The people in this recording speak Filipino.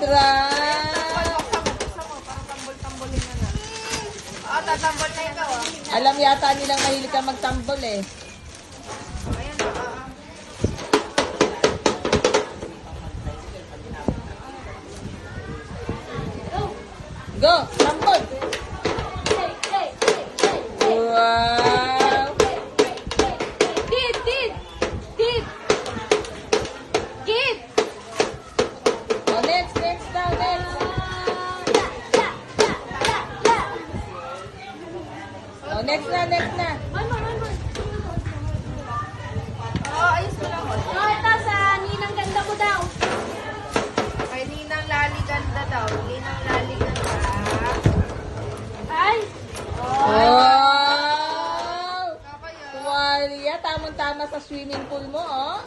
try. Buksan mo, parang tambol-tambolin na na. Oo, tatambol na ikaw, ah. Alam yata nilang mahilig ka magtambol eh. Ayan na, Go! Tambol! Wow! Kid! Kid! Kid! Kid! Oh, next daw, next. Oh, next na. One more. Oo, ayos mo lang, oh. Oh, ito sa ninang ganda mo daw. Kay Ninang Lali ganda daw. Ninang Lali ganda. Ay! Wow! Kakayo. Tuwalya, tamang-tama sa swimming pool mo, oh.